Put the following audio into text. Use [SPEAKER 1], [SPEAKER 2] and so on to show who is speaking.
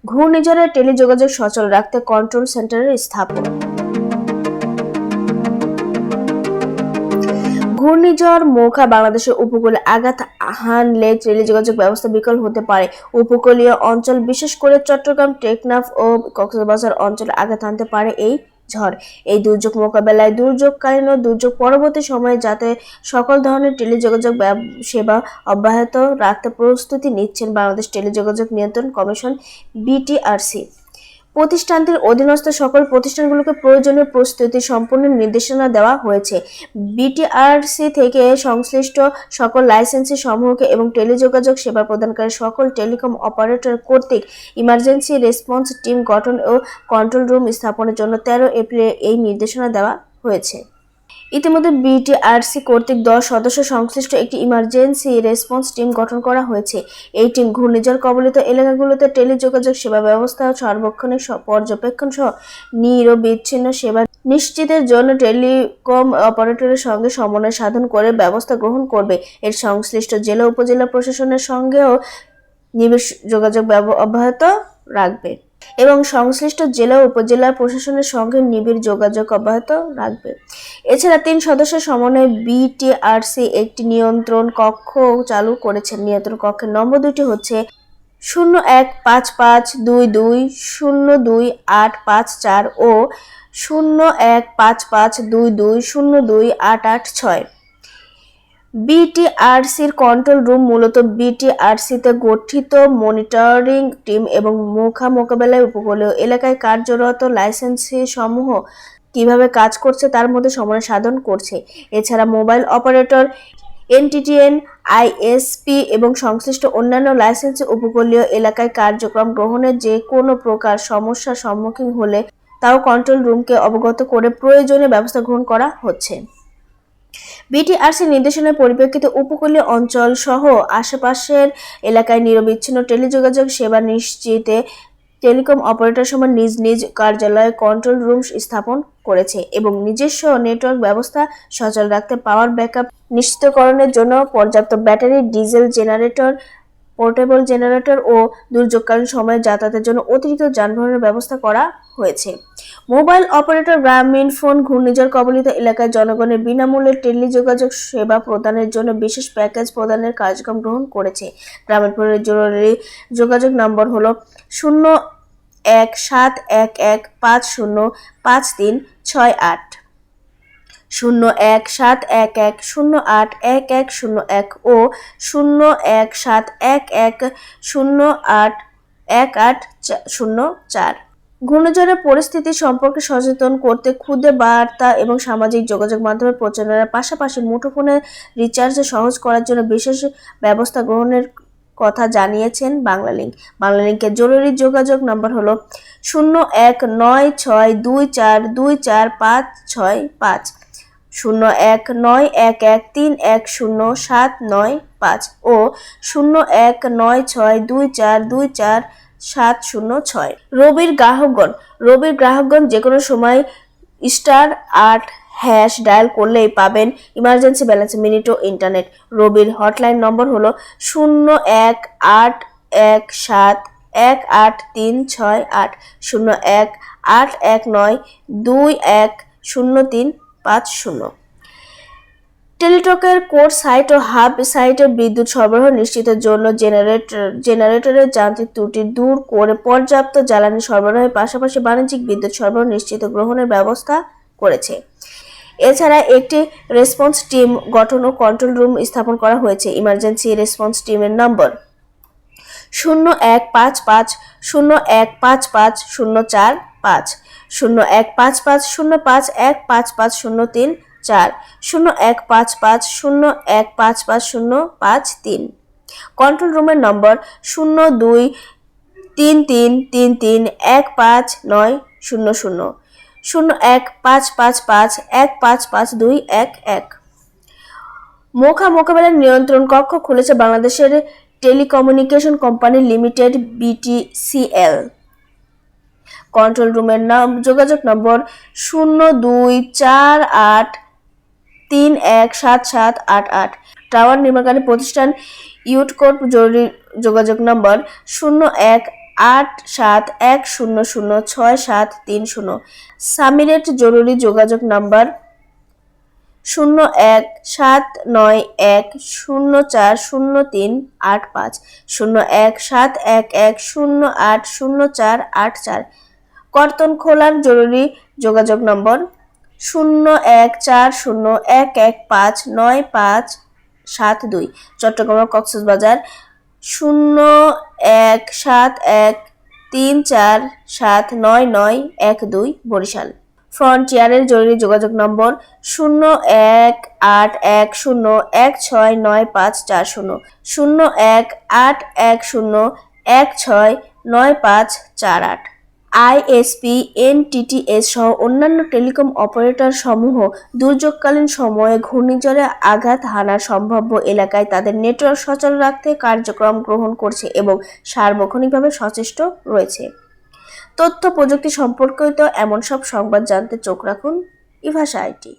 [SPEAKER 1] ঘূর্ণিঝড়ে টেলিযোগাযোগ সচল রাখতে কন্ট্রোল সেন্টারের স্থাপন। ঘূর্ণিঝড় মোখা বাংলাদেশের উপকূলে আঘাত হানলে টেলিযোগাযোগ ব্যবস্থা বিকল হতে পারে। উপকূলীয় অঞ্চল বিশেষ করে চট্টগ্রাম, টেকনাফ ও কক্সবাজার অঞ্চলে আঘাত হানতে পারে এই ঝড়। এই দুর্যোগ মোকাবেলায় দুর্যোগকালীন ও দুর্যোগ পরবর্তী সময়ে যাতে সকল ধরনের টেলিযোগাযোগ সেবা অব্যাহত রাখতে প্রস্তুতি নিচ্ছেন বাংলাদেশ টেলিযোগাযোগ নিয়ন্ত্রণ কমিশন বিটিআরসি। প্রতিষ্ঠানটির অধীনস্থ সকল প্রতিষ্ঠানগুলোকে প্রয়োজনীয় প্রস্তুতি সম্পূর্ণ নির্দেশনা দেওয়া হয়েছে। বিটিআরসি থেকে সংশ্লিষ্ট সকল লাইসেন্সি সমূহকে এবং টেলিযোগাযোগ সেবা প্রদানকারী সকল টেলিকম অপারেটর কর্তৃক ইমার্জেন্সি রেসপন্স টিম গঠন ও কন্ট্রোল রুম স্থাপনের জন্য 13 এপ্রিল এই নির্দেশনা দেওয়া হয়েছে। ইতিমধ্যে বিটিআরসি কর্তৃক 10 সদস্য সংশ্লিষ্ট একটি ইমার্জেন্সি রেসপন্স টিম গঠন করা হয়েছে। এই টিম ঘূর্ণিঝড় কবলিত এলাকাগুলোতে টেলিযোগাযোগ সেবা ব্যবস্থা সার্বক্ষণিক পর্যবেক্ষণ সহ নিরবিচ্ছিন্ন সেবা নিশ্চিতের জন্য টেলিকম অপারেটরের সঙ্গে সমন্বয় সাধন করে ব্যবস্থা গ্রহণ করবে। এর সংশ্লিষ্ট জেলা উপজেলা প্রশাসনের সঙ্গেও নিবিড় যোগাযোগ অব্যাহত রাখবে এবং সংশ্লিষ্ট জেলা উপজেলা প্রশাসনের সঙ্গে নিবিড় যোগাযোগ অব্যাহত রাখবে। এছাড়া 3 সদস্যের সমন্বয়ে বিটিআরসি একটি নিয়ন্ত্রণ কক্ষ চালু করেছেন। নিয়ন্ত্রণ কক্ষের নম্বর দুটি হচ্ছে 015522022854 ও 015522022886। বিটিআরসির কন্ট্রোল রুম মূলত বিটিআরসিতে গঠিত মনিটরিং টিম এবং মোখা মোকাবেলায় উপকূলীয় এলাকায় কার্যরত লাইসেন্সি সমূহ কিভাবে কাজ করছে তার মধ্যে সমন্বয় সাধন করছে। এছাড়া মোবাইল অপারেটর, এনটিটিএন, আইএসপি এবং সংশ্লিষ্ট অন্যান্য লাইসেন্সি উপকূলীয় এলাকায় কার্যক্রম গ্রহণের যে কোনো প্রকার সমস্যার সম্মুখীন হলে তাও কন্ট্রোল রুমকে অবগত করে প্রয়োজনীয় ব্যবস্থা গ্রহণ করা হচ্ছে। বিটিআরসি নির্দেশনার পরিপ্রেক্ষিতে উপকূলীয় অঞ্চল সহ আশেপাশের এলাকায় নিরবিচ্ছিন্ন টেলিযোগাযোগ সেবা নিশ্চিতে টেলিকম অপারেটর সময় নিজ নিজ কার্যালয়ে কন্ট্রোল রুম স্থাপন করেছে এবং নিজস্ব নেটওয়ার্ক ব্যবস্থা সচল রাখতে পাওয়ার ব্যাকআপ নিশ্চিতকরণের জন্য পর্যাপ্ত battery, diesel generator, portable generator ও দুর্যোগকালীন সময়ে যাতায়াতের জন্য অতিরিক্ত যানবাহনের ব্যবস্থা করা হয়েছে। মোবাইল অপারেটর গ্রামীণ ফোন ঘূর্ণিঝড় কবলিত এলাকায় জনগণের বিনামূল্যে টেলিযোগাযোগ সেবা প্রদানের জন্য বিশেষ প্যাকেজ প্রদানের কার্যক্রম গ্রহণ করেছে। গ্রামীণ ফোনের জরুরি যোগাযোগ নম্বর হলো 017115050368, 0171108101 ও 017110811804। ঘূর্ণিঝড়ের পরিস্থিতি সম্পর্কে সচেতন করতে ক্ষুদে বার্তা এবং সামাজিক যোগাযোগ মাধ্যমে প্রচারণার পাশাপাশি মুঠোফোনে রিচার্জ সহজ করার জন্য বিশেষ ব্যবস্থা গ্রহণের কথা জানিয়েছেন বাংলালিংক। বাংলালিংকের জরুরি যোগাযোগ নম্বর হলো 019624245565, 019113107995 ও 019624244706। রবির গ্রাহকগণ যে কোনো সময় *8# ডায়াল করলেই পাবেন ইমার্জেন্সি ব্যালেন্স, মিনিট ও ইন্টারনেট। রবির হটলাইন নম্বর হলো 0181718368, 018192103550। টেলিটকের কোর সাইট ও হাব সাইটের বিদ্যুৎ সরবরাহ নিশ্চিতের জন্য জেনারেটরের যান্ত্রিক ত্রুটি দূর করে পর্যাপ্ত জ্বালানি সরবরাহের পাশাপাশি বাণিজ্যিক বিদ্যুৎ সরবরাহ নিশ্চিত গ্রহণের ব্যবস্থা করেছে। এছাড়া একটি রেসপন্স টিম গঠন ও কন্ট্রোল রুম স্থাপন করা হয়েছে। ইমার্জেন্সি রেসপন্স টিমের নম্বর 0155015504, 015505155034, 015501550553। কন্ট্রোল রুমের নম্বর 023333159000, 015551555211। মোখা মোকাবেলার নিয়ন্ত্রণ কক্ষ খুলেছে বাংলাদেশের telecommunication company limited BTCL. Control রুমের যোগাযোগ নম্বর 0248317788। টাওয়ার নির্মাণকারী প্রতিষ্ঠান ইউটকোর জরুরি যোগাযোগ নম্বর 8710067330। সামিরের জরুরি যোগাযোগ নাম্বার 017910403850, 017110800484। কর্তন খোলার জরুরি যোগাযোগ নম্বর 014011595572। চট্টগ্রাম ও কক্সবাজার 017134799912। বরিশাল ফ্রন্টিয়ারের জরুরি যোগাযোগ নম্বর 018101695540, 018101695548। আইএসপি, এনটিটিএস সহ অন্যান্য টেলিকম অপারেটর সমূহ দুর্যোগকালীন সময়ে ঘূর্ণিঝড়ে আঘাত হানার সম্ভাব্য এলাকায় তাদের নেটওয়ার্ক সচল রাখতে কার্যক্রম গ্রহণ করছে এবং সার্বক্ষণিকভাবে সচেষ্ট রয়েছে। তথ্য প্রযুক্তি সম্পর্কিত এমন সব সংবাদ জানতে চোখ রাখুন ইভাশা আইটি।